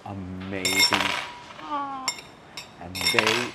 amazing. And they...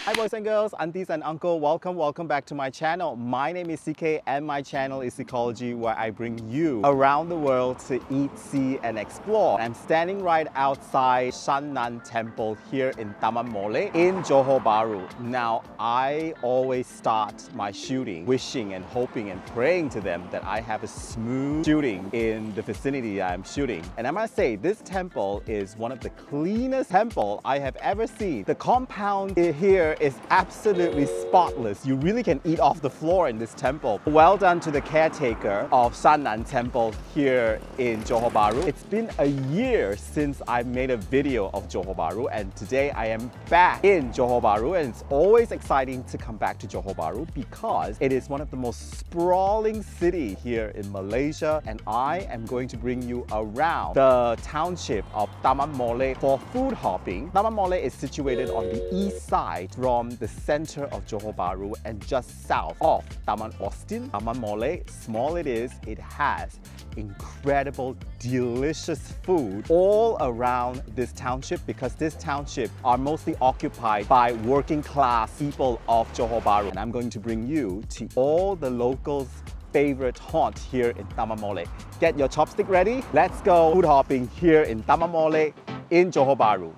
Hi boys and girls, aunties and uncle, welcome back to my channel. My name is CK and my channel is Ecology, where I bring you around the world to eat, see and explore. I'm standing right outside Nan Temple here in Taman Molek in Johor Bharu. Now I always start my shooting wishing and hoping and praying to them that I have a smooth shooting in the vicinity that I'm shooting. And I must say, this temple is one of the cleanest temples I have ever seen. The compound here is absolutely spotless. You really can eat off the floor in this temple. Well done to the caretaker of Nan Temple here in Johor Bharu. It's been a year since I made a video of Johor Bharu, and today I am back in Johor Bharu, and it's always exciting to come back to Johor Bharu because it is one of the most sprawling cities here in Malaysia, and I am going to bring you around the township of Taman Molek for food hopping. Taman Molek is situated on the east side from the center of Johor Bharu and just south of Taman Austin. Taman Molek, small it is, it has incredible, delicious food all around this township because this township are mostly occupied by working class people of Johor Bharu. And I'm going to bring you to all the locals' favorite haunt here in Taman Molek. Get your chopstick ready. Let's go food hopping here in Taman Molek in Johor Bharu.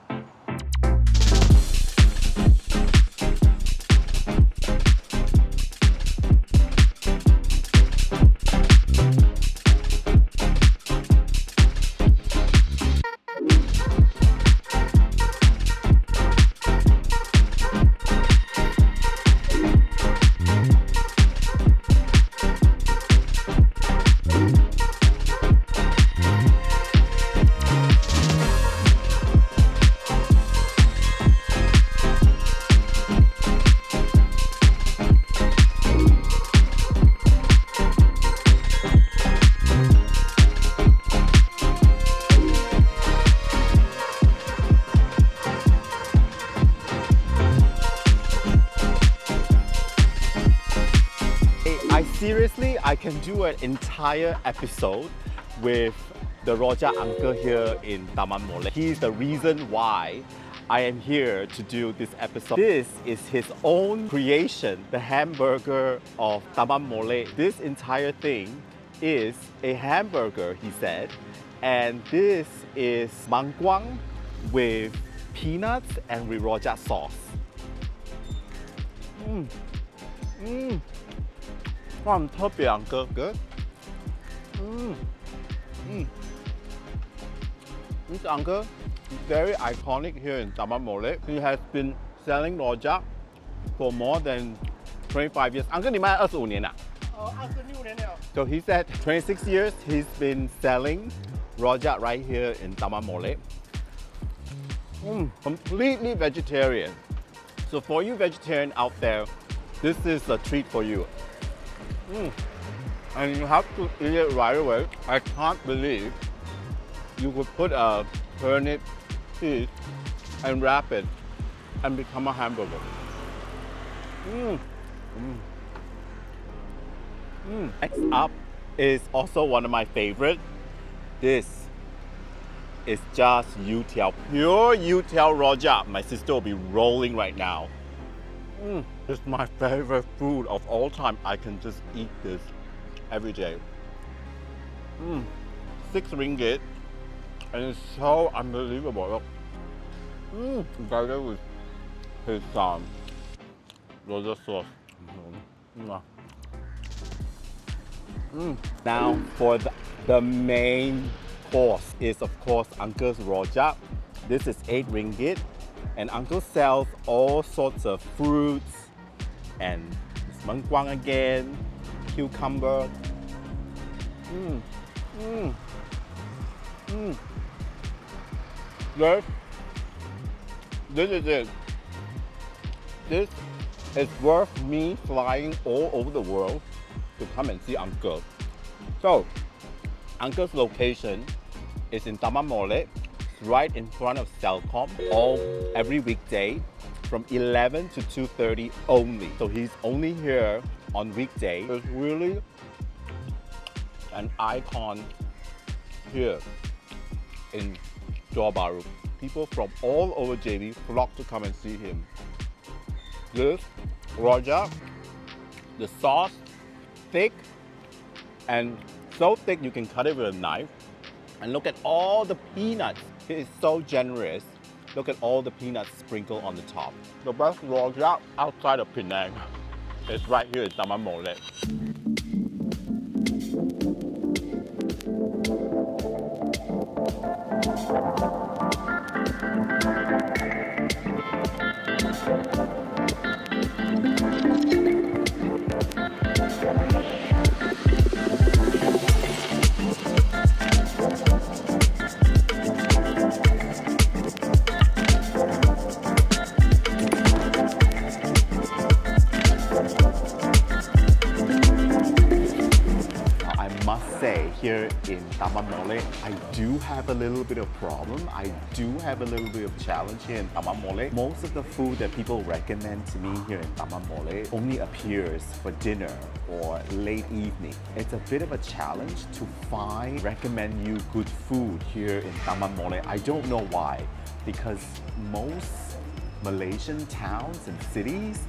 Seriously, I can do an entire episode with the Rojak uncle here in Taman Molek. He's the reason why I am here to do this episode. This is his own creation, the hamburger of Taman Molek. This entire thing is a hamburger, he said, and this is mangkwang with peanuts and with Rojak sauce. Good. This uncle is very iconic here in Taman Molek. He has been selling Rojak for more than 25 years. Uncle, 你卖25年啊? 26年了. So he said 26 years he's been selling Rojak right here in Taman Molek. Completely vegetarian. So for you vegetarian out there, this is a treat for you. And you have to eat it right away. I can't believe you could put a turnip piece and wrap it and become a hamburger. Next up is also one of my favorite. This is just youtiao, pure youtiao Rojak. My sister will be rolling right now. It's my favorite food of all time. I can just eat this every day. 6 ringgit, and it's so unbelievable. Together with his Rojak sauce. Now for the main course is of course Uncle's Rojak. This is 8 ringgit. And Uncle sells all sorts of fruits and mangkwang again, cucumber. This is it. This is worth me flying all over the world to come and see Uncle. So, Uncle's location is in Taman Molek, right in front of Celcom, every weekday from 11 to 2:30 only. So he's only here on weekday. It's really an icon here in Johor Bharu. People from all over JB flock to come and see him. This Rojak, the sauce, thick, and so thick you can cut it with a knife. And look at all the peanuts. It is so generous. Look at all the peanuts sprinkled on the top. The best Rojak outside of Penang is right here in Taman Molek. Here in Taman Molek, I do have a little bit of problem. I do have a little bit of challenge here in Taman Molek. Most of the food that people recommend to me here in Taman Molek only appears for dinner or late evening. It's a bit of a challenge to recommend you good food here in Taman Molek. I don't know why, because most Malaysian towns and cities,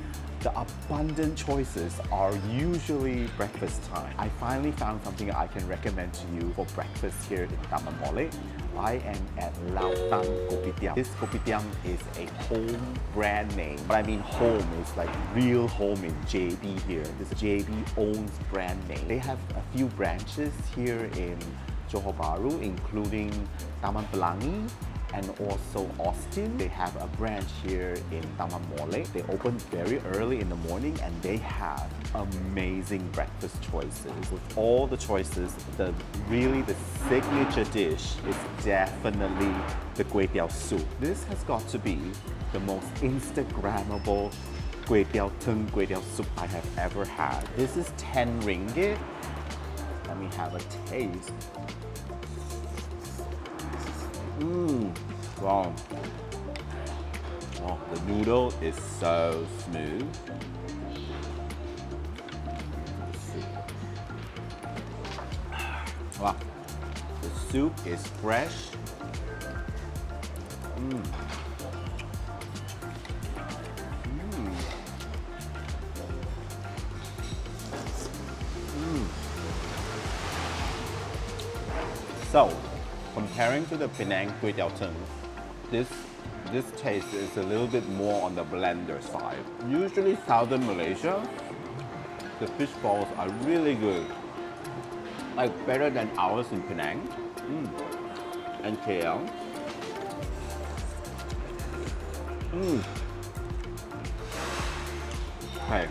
the abundant choices are usually breakfast time. I finally found something I can recommend to you for breakfast here in Taman Molek. I am at Lautan Kopitiam. This Kopitiam is a home brand name. But I mean home is like real home in JB here. This JB owns brand name. They have a few branches here in Johor Bharu, including Taman Pelangi, and also Austin. They have a branch here in Taman Molek. They open very early in the morning and they have amazing breakfast choices. With all the choices, the signature dish is definitely the kway teow soup. This has got to be the most Instagrammable kway teow soup I have ever had. This is 10 ringgit. Let me have a taste. Wow. Oh, the noodle is so smooth. Wow. The soup is fresh. So, comparing to the Penang kway teow teng, this taste is a little bit more on the blender side. Usually southern Malaysia, the fish balls are really good. Like better than ours in Penang and KL. Okay,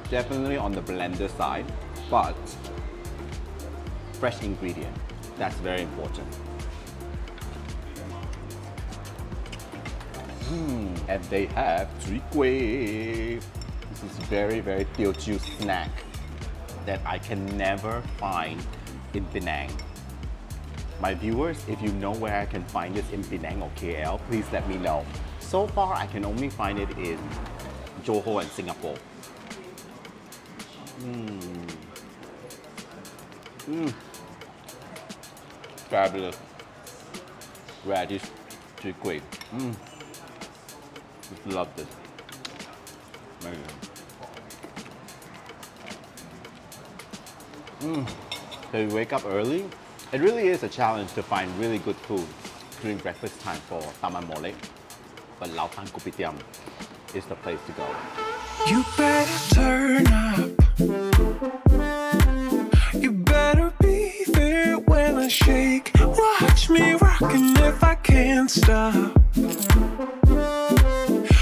definitely on the blender side, but fresh ingredient. That's very important. And they have Chwee Kueh. This is very Teochew snack that I can never find in Penang. My viewers, if you know where I can find this in Penang or KL, please let me know. So far, I can only find it in Johor and Singapore. Fabulous. Radish Chwee Kueh. Just love this. So you wake up early. It really is a challenge to find really good food during breakfast time for Taman Molek. But Lautan Kopitiam is the place to go. You better turn up. You better be there when I shake. Watch me rockin' if I can't stop.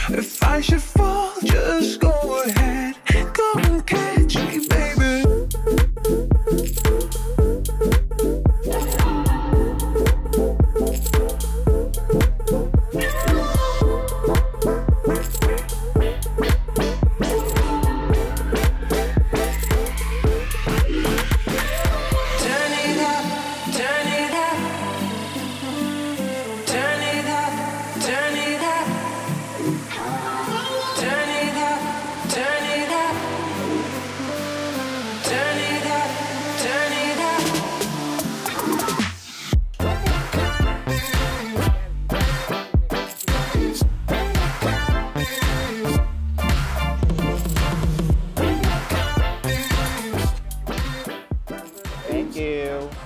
If I should fall, just go ahead. Go and catch me, baby.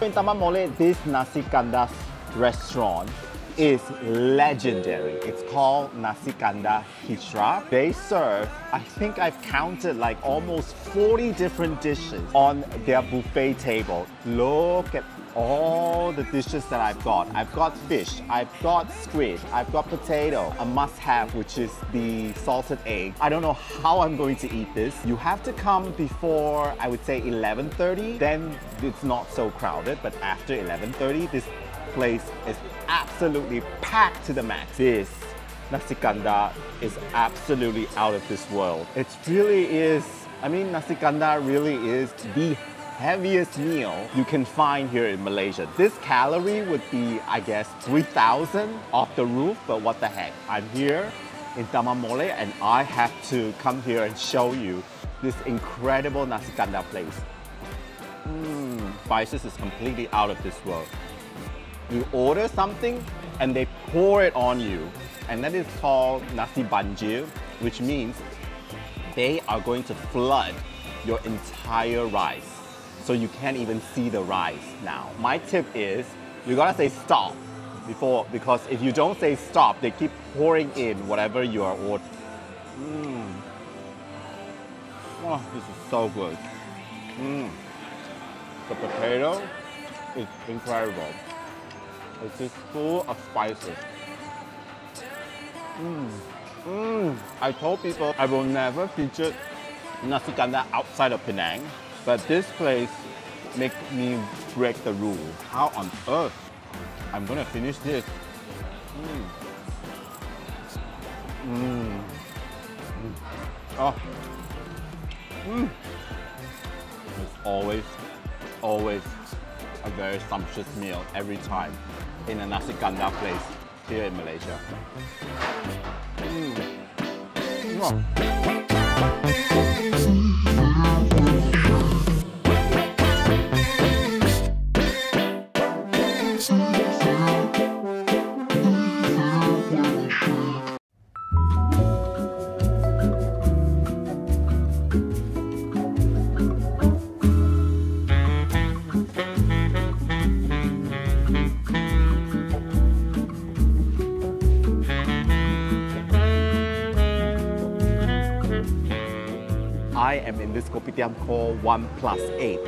In Taman Molek, this Nasi Kandar restaurant is legendary. It's called Nasi Kandar Hijrah. They serve, I think I've counted like almost 40 different dishes on their buffet table. Look at all the dishes that I've got. I've got fish, I've got squid, I've got potato, a must-have which is the salted egg. I don't know how I'm going to eat this. You have to come before, I would say 11:30, then it's not so crowded, but after 11:30, this place is absolutely packed to the max. This Nasi Kandar is absolutely out of this world. It really is, I mean, Nasi Kandar really is the heaviest meal you can find here in Malaysia. This calorie would be, I guess, 3,000 off the roof, but what the heck. I'm here in Taman Molek and I have to come here and show you this incredible Nasi Kandar place. Spices is completely out of this world. You order something and they pour it on you, and that is called nasi banjir, which means they are going to flood your entire rice. So you can't even see the rice now. My tip is you gotta say stop before, because if you don't say stop, they keep pouring in whatever you are ordering. Oh, this is so good. The potato is incredible. It's just full of spices. I told people I will never feature Nasi Kandar outside of Penang, but this place makes me break the rule. How on earth I'm gonna finish this? Oh. It's always a very sumptuous meal every time in a Nasi Kandar place here in Malaysia. I am in this kopitiam called 1+8.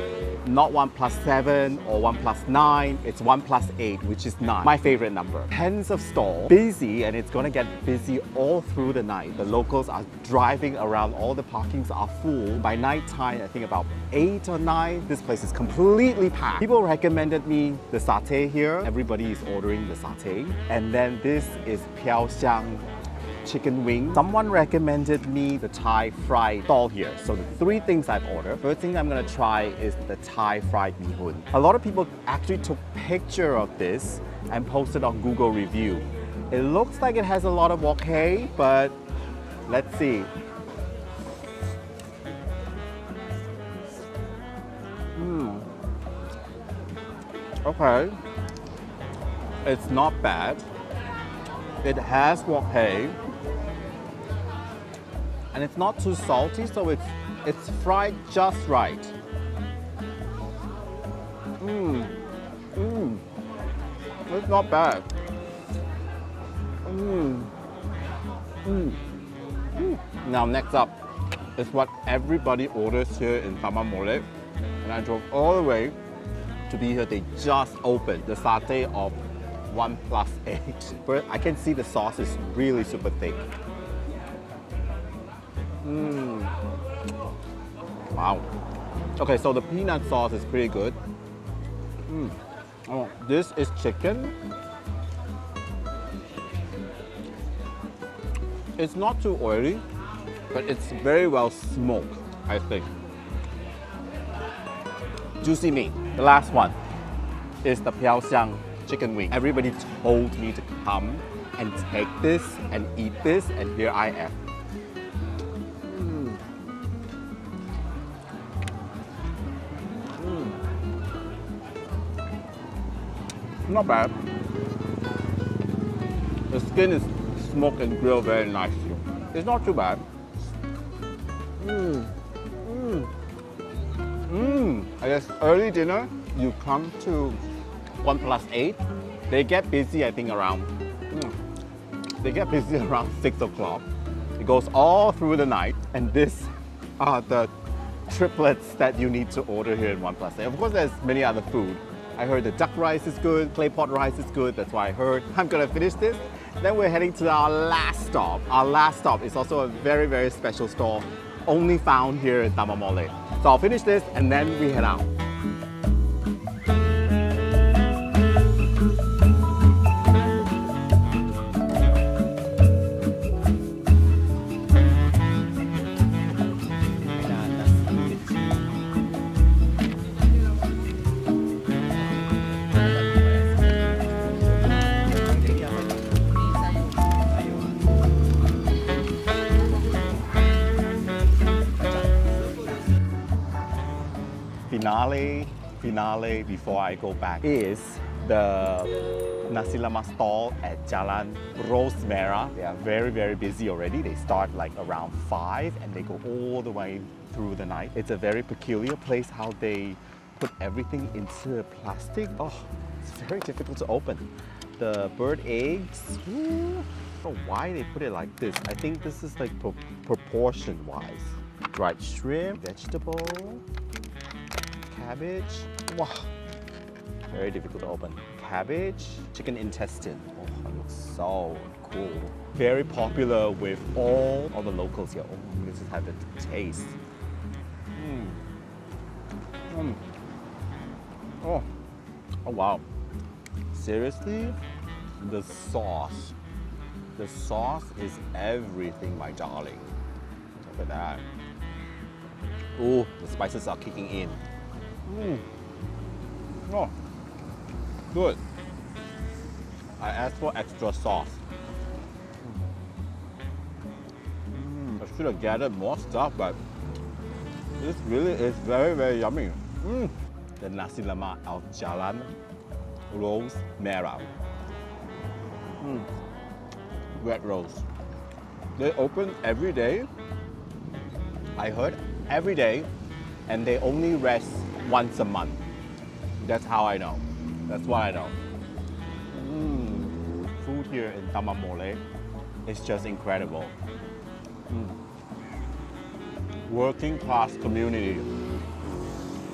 Not 1+7 or 1+9, it's 1+8, which is 9. My favorite number. Tens of stalls, busy, and it's gonna get busy all through the night. The locals are driving around, all the parkings are full. By night time, I think about 8 or 9, this place is completely packed. People recommended me the satay here. Everybody is ordering the satay. And then this is piao xiang chicken wing. Someone recommended me the Thai fried stall here. So the 3 things I've ordered. First thing I'm gonna try is the Thai fried mee hoon. A lot of people actually took picture of this and posted on Google review. It looks like it has a lot of wok hei, but let's see. Okay, it's not bad. It has wok hei, and it's not too salty, so it's fried just right. It's not bad. Now next up is what everybody orders here in Taman Molek, and I drove all the way to be here. They just opened the satay of 1+8. But I can see the sauce is really super thick. Wow. Okay, so the peanut sauce is pretty good. Oh, this is chicken. It's not too oily, but it's very well smoked, I think. Juicy meat. The last one is the piao xiang chicken wing. Everybody told me to come and take this and eat this, and here I am. Not bad. The skin is smoked and grilled very nicely. It's not too bad. I guess early dinner you come to 1+8, they get busy, I think, around 6 o'clock. It goes all through the night, and these are the triplets that you need to order here in 1+8. Of course, there's many other food. I heard the duck rice is good, clay pot rice is good, that's why I heard. I'm gonna finish this. Then we're heading to our last stop. Our last stop is also a very, very special store, only found here in Taman Molek. So I'll finish this and then we head out. Finale before I go back is the Nasi Lemak stall at Jalan Merah. They are very, very busy already. They start like around 5 and they go all the way through the night. It's a very peculiar place how they put everything into plastic. Oh, it's very difficult to open. The bird eggs, I don't know why they put it like this. I think this is like proportion-wise. Dried shrimp, vegetable, cabbage. Wow, very difficult to open. Cabbage, chicken intestine. Oh, it looks so cool. Very popular with all the locals here. Oh, let's just have the taste. Oh, wow. Seriously, the sauce. The sauce is everything, my darling. Look at that. Oh, the spices are kicking in. Oh, good. I asked for extra sauce. I should have gathered more stuff, but this really is very, very yummy. The Nasi Lemak of Jalan Merah. Red Rose. They open every day. I heard every day, and they only rest once a month. That's how I know. That's what I know. Food here in Taman Molek is just incredible. Working class community.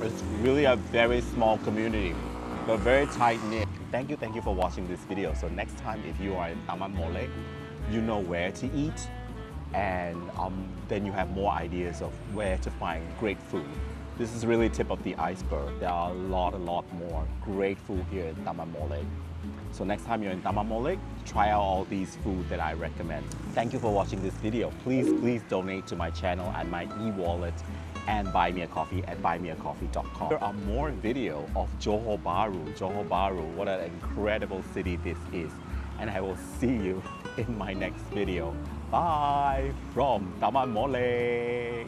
It's really a very small community, but very tight knit. Thank you for watching this video. So next time if you are in Taman Molek, you know where to eat, and then you have more ideas of where to find great food. This is really tip of the iceberg. There are a lot more great food here in Taman Molek. So next time you're in Taman Molek, try out all these food that I recommend. Thank you for watching this video. Please donate to my channel and my eWallet and buy me a coffee at buymeacoffee.com. There are more video of Johor Bharu. Johor Bharu, what an incredible city this is. And I will see you in my next video. Bye from Taman Molek.